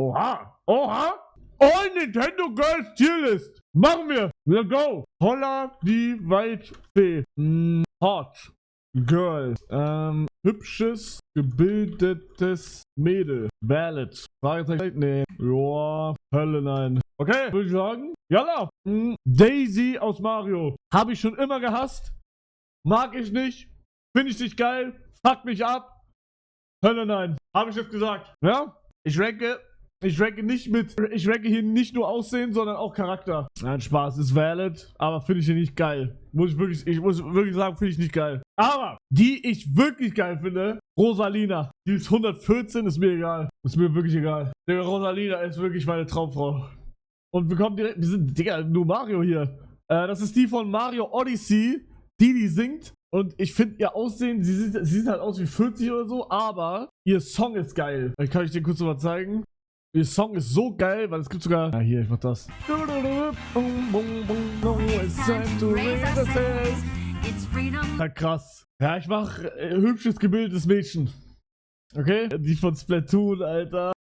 Oha. Oha. All Nintendo Girls Tierlist. Machen wir. Let's go. Holla die Waldfee. Hot Girl. Hübsches, gebildetes Mädel. Valid. Fragezeichen. Nee. Joa. Hölle nein. Okay, würde ich sagen. Jalla. Daisy aus Mario. Habe ich schon immer gehasst. Mag ich nicht. Finde ich nicht geil. Fuck mich ab. Hölle nein. Habe ich jetzt gesagt. Ja? Ich ranke hier nicht nur Aussehen, sondern auch Charakter. Nein, Spaß, ist valid, aber finde ich hier nicht geil. Ich muss wirklich sagen, finde ich nicht geil. Aber, die ich wirklich geil finde, Rosalina. Die ist 114, ist mir egal. Ist mir wirklich egal. Der Rosalina ist wirklich meine Traumfrau. Und wir sind, Digga, nur Mario hier. Das ist die von Mario Odyssey, die singt. Und ich finde ihr Aussehen, sie sieht halt aus wie 40 oder so, aber ihr Song ist geil. Vielleicht kann ich dir kurz mal zeigen. Ihr Song ist so geil, weil es gibt sogar... Ja, hier, ich mach das. Ja, krass. Ja, ich mach hübsches gebildetes Mädchen. Okay? Die von Splatoon, Alter.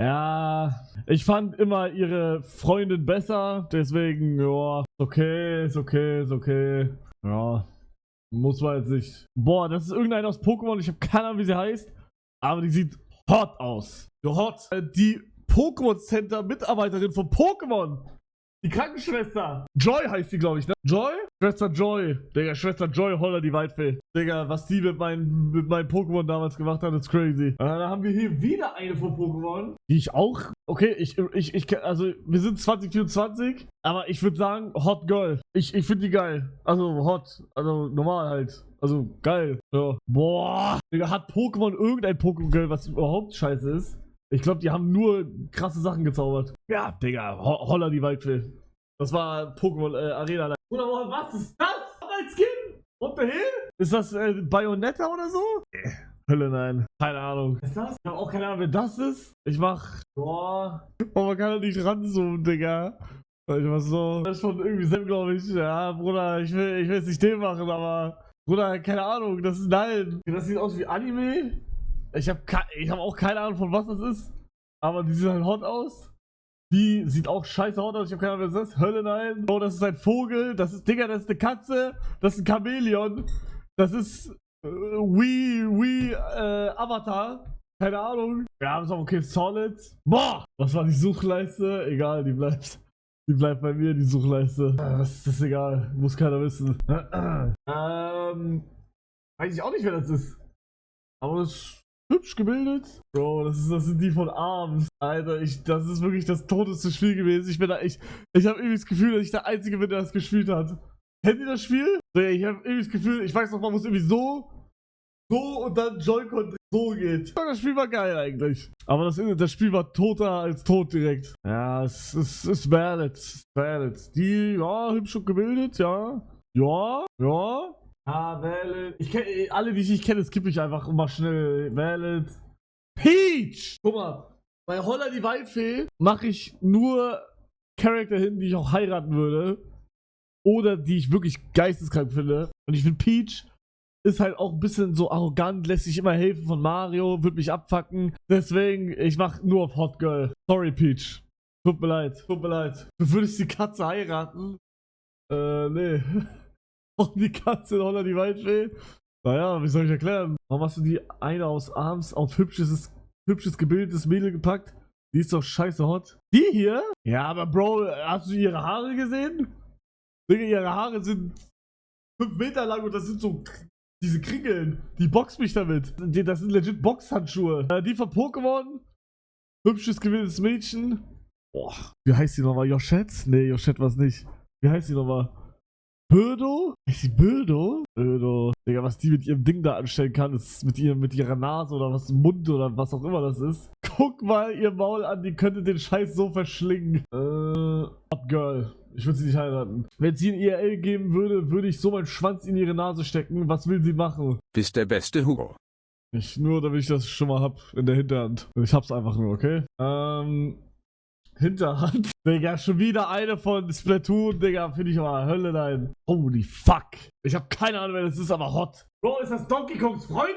Ja, ich fand immer ihre Freundin besser, deswegen, ja, ist okay. Ja, muss man jetzt nicht. Boah, das ist irgendein aus Pokémon, ich habe keine Ahnung, wie sie heißt, aber die sieht hot aus. So hot. Die Pokémon Center Mitarbeiterin von Pokémon. Die Krankenschwester. Joy heißt die, glaube ich, ne? Joy? Schwester Joy. Digga, Schwester Joy, holla die Waldfee. Digga, was die mit meinen Pokémon damals gemacht hat, ist crazy. Da haben wir hier wieder eine von Pokémon. Die ich auch... Okay, also, wir sind 2024, aber ich würde sagen, Hot Girl. Ich finde die geil. Also, hot. Also, normal halt. Also, geil. Ja. Boah. Digga, hat Pokémon irgendein Pokémon Girl, was überhaupt scheiße ist? Ich glaube, die haben nur krasse Sachen gezaubert. Ja, Digga, holla die Waldfee. Das war Pokémon Arena. Oder was ist das? Ein Skin? What the hell? Ist das Bayonetta oder so? Hölle nein. Keine Ahnung. Was ist das? Ich habe auch keine Ahnung, wer das ist. Ich mach... Boah. Oh, man kann da nicht ranzoomen, Digga. Ich mach so... Das ist schon irgendwie Sam, glaube ich. Ja, Bruder, ich will jetzt nicht den machen, aber... Bruder, keine Ahnung, das ist nein. Das sieht aus wie Anime. Ich hab auch keine Ahnung, von was das ist. Aber die sieht halt hot aus. Die sieht auch scheiße hot aus. Ich hab keine Ahnung, was das ist. Hölle nein. Oh, das ist ein Vogel. Das ist, Digga, das ist eine Katze. Das ist ein Chamäleon. Das ist Avatar. Keine Ahnung. Wir haben es auch okay. Solid. Boah! Was war die Suchleiste? Egal, die bleibt bei mir, die Suchleiste. Das ist egal. Muss keiner wissen. Weiß ich auch nicht, wer das ist. Aber das ist hübsch gebildet. Bro, das sind die von ARMS. Alter, das ist wirklich das todeste Spiel gewesen. Ich habe irgendwie das Gefühl, dass ich der Einzige bin, der das gespielt hat. Kennt ihr das Spiel? Ich habe irgendwie das Gefühl, ich weiß noch mal, wo es irgendwie so und dann Joy-Con so geht. Das Spiel war geil eigentlich. Aber das Spiel war toter als tot direkt. Ja, es ist valid. Die, ja, hübsch und gebildet, ja. Ja. Ah, valid. Alle, die ich nicht kenne, skippe ich einfach immer schnell. Valid. Peach! Guck mal, bei Holla die Waldfee mache ich nur Charakter hin, die ich auch heiraten würde. Oder die ich wirklich geisteskrank finde. Und ich finde, Peach ist halt auch ein bisschen so arrogant, lässt sich immer helfen von Mario, wird mich abfacken. Deswegen, ich mache nur auf Hot Girl. Sorry, Peach. Tut mir leid. Du würdest die Katze heiraten? Nee. Und die Katze in Holla die Waldfee? Naja, wie soll ich erklären? Warum hast du die eine aus ARMS auf hübsches gebildetes Mädel gepackt? Die ist doch scheiße hot. Die hier? Ja, aber Bro, hast du ihre Haare gesehen? Digga, ihre Haare sind 5 Meter lang und das sind so diese Kringeln. Die boxt mich damit. Das sind legit Boxhandschuhe. Die von Pokémon. Hübsches gebildetes Mädchen. Boah, wie heißt die nochmal? Yoshette? Nee, Yoshette war's nicht. Wie heißt die nochmal? Birdo? Ist die Birdo? Birdo. Digga, was die mit ihrem Ding da anstellen kann, ist mit ihrer Nase oder was im Mund oder was auch immer das ist. Guck mal ihr Maul an, die könnte den Scheiß so verschlingen. Hot Girl. Ich würde sie nicht heiraten. Wenn sie ein IRL geben würde, würde ich so meinen Schwanz in ihre Nase stecken. Was will sie machen? Bist der beste Hugo. Nicht nur, damit ich das schon mal hab in der Hinterhand. Ich hab's einfach nur, okay? Hinterhand. Digga, schon wieder eine von Splatoon, Digga, finde ich aber Hölle nein. Holy fuck. Ich habe keine Ahnung, wer das ist, aber hot. Bro, ist das Donkey Kongs Freundin?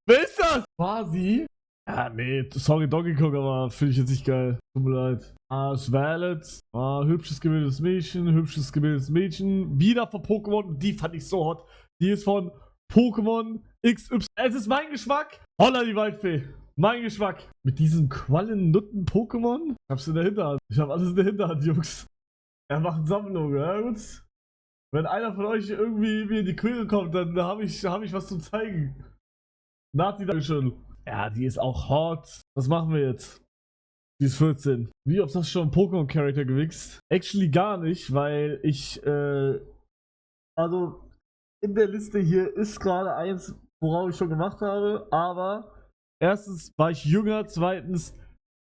Wer ist das? War sie? Ja, nee, sorry Donkey Kong, aber finde ich jetzt nicht geil. Tut mir leid. Valet. Hübsches gebildetes Mädchen, hübsches gebildetes Mädchen. Wieder von Pokémon, die fand ich so hot. Die ist von Pokémon XY. Es ist mein Geschmack. Holla die Waldfee. Mein Geschmack. Mit diesem Quallen-Nutten-Pokémon? Ich hab's in der Hinterhand. Ich hab alles in der Hinterhand, Jungs. Er macht Sammlung, ja gut. Wenn einer von euch irgendwie mir in die Quere kommt, dann hab ich was zum zeigen. Nati, Dankeschön. Ja, die ist auch hot. Was machen wir jetzt? Die ist 14. Wie oft hast du schon einen Pokémon-Charakter gewichst? Actually gar nicht, weil ich, also in der Liste hier ist gerade eins, worauf ich schon gemacht habe, aber erstens war ich jünger, zweitens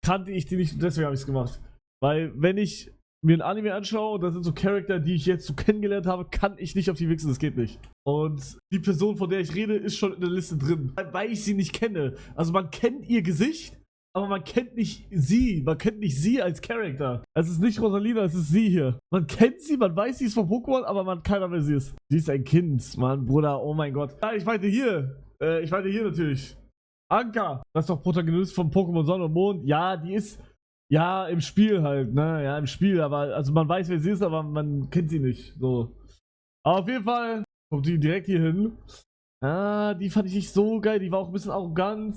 kannte ich die nicht und deswegen habe ich es gemacht. Weil wenn ich mir ein Anime anschaue und da sind so Charakter, die ich jetzt so kennengelernt habe, kann ich nicht auf die wichsen, das geht nicht. Und die Person, von der ich rede, ist schon in der Liste drin, weil ich sie nicht kenne. Also man kennt ihr Gesicht, aber man kennt nicht sie als Charakter. Es ist nicht Rosalina, es ist sie hier. Man kennt sie, man weiß, sie ist von Pokémon, aber man keiner wer sie ist. Sie ist ein Kind, Mann, Bruder, oh mein Gott. Ja, ich meinte hier natürlich. Anka, das ist doch Protagonist von Pokémon Sonne und Mond. Ja, die ist, ja, im Spiel halt, ne, ja, im Spiel, aber, also man weiß, wer sie ist, aber man kennt sie nicht, so. Aber auf jeden Fall kommt die direkt hier hin. Die fand ich nicht so geil, die war auch ein bisschen arrogant.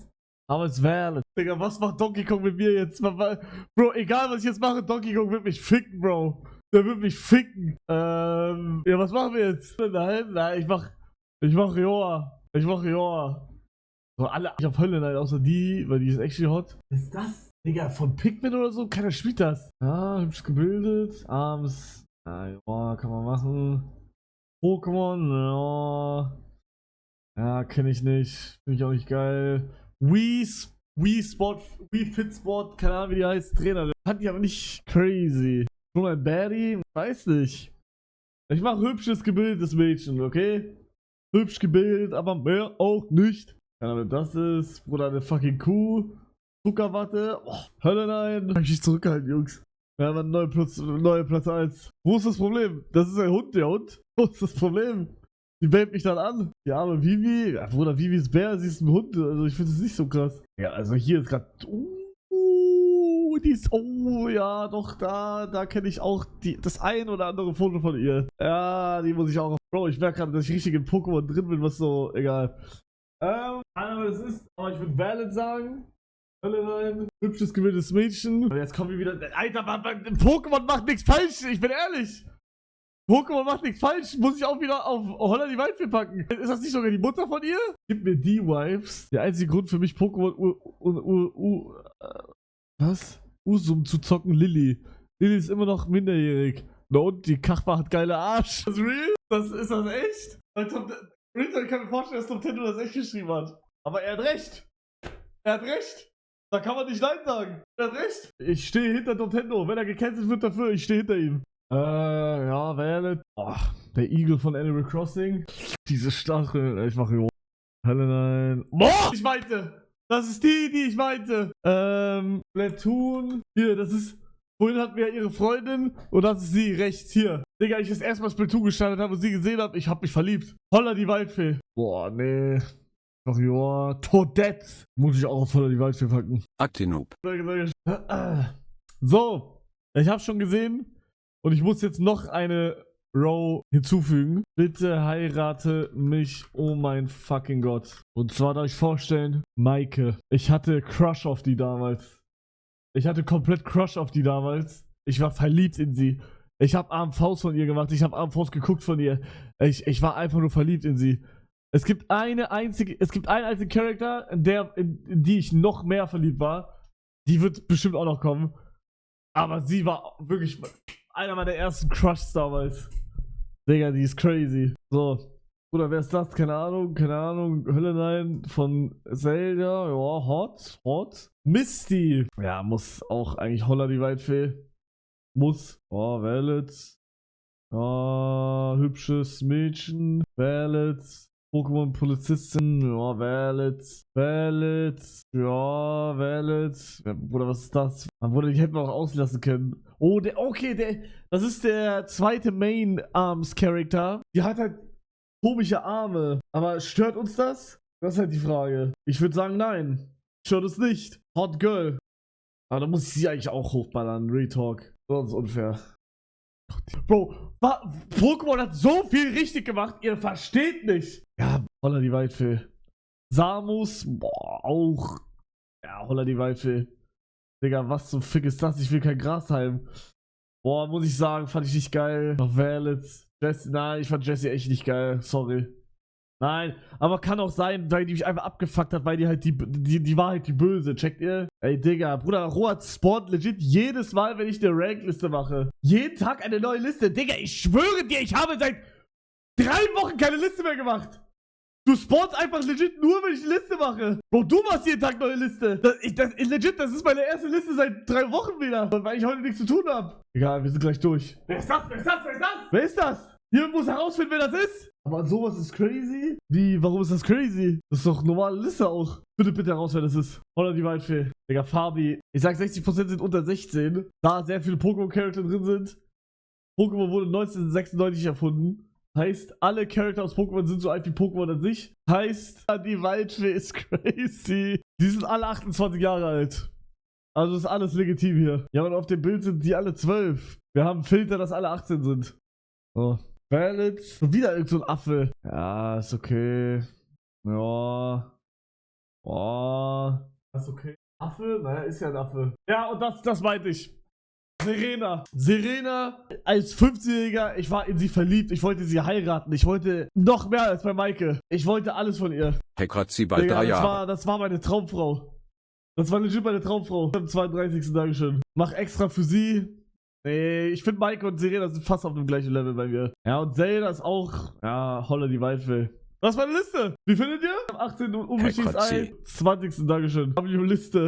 Aber es wäre. Digga, was macht Donkey Kong mit mir jetzt? Bro, egal was ich jetzt mache, Donkey Kong wird mich ficken, Bro. Der wird mich ficken. Ja, was machen wir jetzt? Nein, ich mach Joa. So, alle, ich hab Hölle, nein, außer die, weil die ist actually hot. Was ist das? Digga, von Pikmin oder so? Keiner spielt das. Ja, hübsch gebildet. Arms. Ja, kann man machen. Pokémon, ja. Ja, kenne ich nicht. Finde ich auch nicht geil. Wii Fit Sport, keine Ahnung wie die heißt, Trainer. Fand ich aber nicht crazy. Schon ein Baddie? Weiß nicht. Ich mach hübsches gebildetes Mädchen, okay? Hübsch gebildet, aber mehr auch nicht. Keine Ahnung, das ist. Bruder, eine fucking Kuh. Zuckerwatte. Oh, Hölle nein. Kann ich nicht zurückhalten, Jungs. Wir haben einen neue Platz 1. Wo ist das Problem? Das ist ein Hund, der Hund. Wo ist das Problem? Die bellt mich dann an. Die arme Vivi. Ja, Bruder, Vivi ist Bär, sie ist ein Hund. Also ich finde es nicht so krass. Ja, also hier ist gerade. Die ist. Oh, ja, doch, da kenne ich auch das ein oder andere Foto von ihr. Ja, die muss ich auch. Bro, ich merke gerade, dass ich richtig in Pokémon drin bin, was so. Egal. Keine Ahnung, was es ist, aber ich würde Valet sagen. Hölle rein. Hübsches, gewilltes Mädchen. Und jetzt kommen wir wieder. Alter, Pokémon macht nichts falsch. Ich bin ehrlich. Pokémon macht nichts falsch, muss ich auch wieder auf Holla die Waldfee packen. Ist das nicht sogar die Mutter von ihr? Gib mir die Vibes. Der einzige Grund für mich, Pokémon Usum zu zocken, Lilly. Lilly ist immer noch minderjährig. Na und, die Kachba hat geile Arsch. Ist das real? Ist das echt? Ich kann mir vorstellen, dass Nintendo das echt geschrieben hat. Aber er hat recht. Er hat recht. Da kann man nicht Nein sagen. Er hat recht. Ich stehe hinter Nintendo. Wenn er gecancelt wird dafür, ich stehe hinter ihm. Ja, Valet. Oh, der Igel von Animal Crossing. Diese Stachel. Ich mache jo. Hölle nein. Boah! Ich meinte. Das ist die ich meinte. Splatoon. Hier, das ist. Vorhin hatten wir ja ihre Freundin. Und das ist sie rechts hier. Digga, ich das erstmal Splatoon gestartet habe und sie gesehen habe, ich hab mich verliebt. Holla die Waldfee. Boah, nee. Ach ja. Toadette. Muss ich auch auf Holla die Waldfee packen. Actinoob. So. Ich hab's schon gesehen. Und ich muss jetzt noch eine Row hinzufügen. Bitte heirate mich, oh mein fucking Gott. Und zwar darf ich vorstellen, Maike. Ich hatte Crush auf die damals. Ich hatte komplett Crush auf die damals. Ich war verliebt in sie. Ich habe AMVs von ihr gemacht. Ich habe AMVs geguckt von ihr. Ich war einfach nur verliebt in sie. Es gibt einen einzigen Charakter, in die ich noch mehr verliebt war. Die wird bestimmt auch noch kommen. Aber sie war wirklich einer meiner ersten Crushs damals. Digga, die ist crazy. So. Oder wer ist das? Keine Ahnung. Hölle nein. Von Zelda. Ja, hot. Misty. Ja, muss auch eigentlich Holla die Waldfee. Muss. Oh, Valet. Ja, hübsches Mädchen. Valet. Pokémon-Polizistin, ja, valid. Ja, valid. Ja, Bruder, was ist das? Man Bruder, die hätten wir auch auslassen können. Oh, das ist der zweite Main-Arms-Charakter. Die hat halt komische Arme. Aber stört uns das? Das ist halt die Frage. Ich würde sagen, nein. Stört es nicht. Hot Girl. Aber da muss ich sie eigentlich auch hochballern. Retalk. Das ist unfair. Bro, Pokémon hat so viel richtig gemacht, ihr versteht nicht. Ja, holla die Waldfee. Samus, boah, auch. Ja, holla die Waldfee. Digga, was zum Fick ist das? Ich will kein Grashalm. Boah, muss ich sagen, fand ich nicht geil. Noch Valid. Jessie, nein, ich fand Jessie echt nicht geil. Sorry. Nein, aber kann auch sein, weil die mich einfach abgefuckt hat, weil die halt die war halt die Böse, checkt ihr? Ey, Digga, Bruder, Rohat spawnt legit jedes Mal, wenn ich eine Rankliste mache. Jeden Tag eine neue Liste. Digga, ich schwöre dir, ich habe seit 3 Wochen keine Liste mehr gemacht. Du spawnst einfach legit nur, wenn ich eine Liste mache. Bro, du machst jeden Tag neue Liste. Das ist meine erste Liste seit 3 Wochen wieder, weil ich heute nichts zu tun habe. Egal, wir sind gleich durch. Wer ist das? Wer ist das? Wer ist das? Wer ist das? Hier muss herausfinden, wer das ist. Aber sowas ist crazy? Wie, warum ist das crazy? Das ist doch normale Liste auch. Bitte heraus, wer das ist. Oder die Waldfee. Digga, Fabi. Ich sag, 60% sind unter 16. Da sehr viele Pokémon-Charakter drin sind. Pokémon wurde 1996 erfunden. Heißt, alle Charakter aus Pokémon sind so alt wie Pokémon an sich. Heißt, die Waldfee ist crazy. Die sind alle 28 Jahre alt. Also ist alles legitim hier. Ja, und auf dem Bild sind die alle 12. Wir haben einen Filter, dass alle 18 sind. Oh. Valid. Schon wieder irgend so ein Affe. Ja, ist okay. Ja. Boah. Ist okay. Affe? Naja, ist ja ein Affe. Ja, und das meinte ich. Serena. Serena, als 15-Jähriger, ich war in sie verliebt. Ich wollte sie heiraten. Ich wollte noch mehr als bei Maike. Ich wollte alles von ihr. Heck hat sie bald Digga, 3 Jahre. das war meine Traumfrau. Das war legit meine Traumfrau. Am 32. Dankeschön. Mach extra für sie. Nee, ich finde Maike und Serena sind fast auf dem gleichen Level bei mir. Ja, und Zelda ist auch, ja, holla die Waldfee. Das ist meine Liste. Wie findet ihr? Am 18. unwichtiges Ei. 20. Dankeschön. Hab ich eine Liste.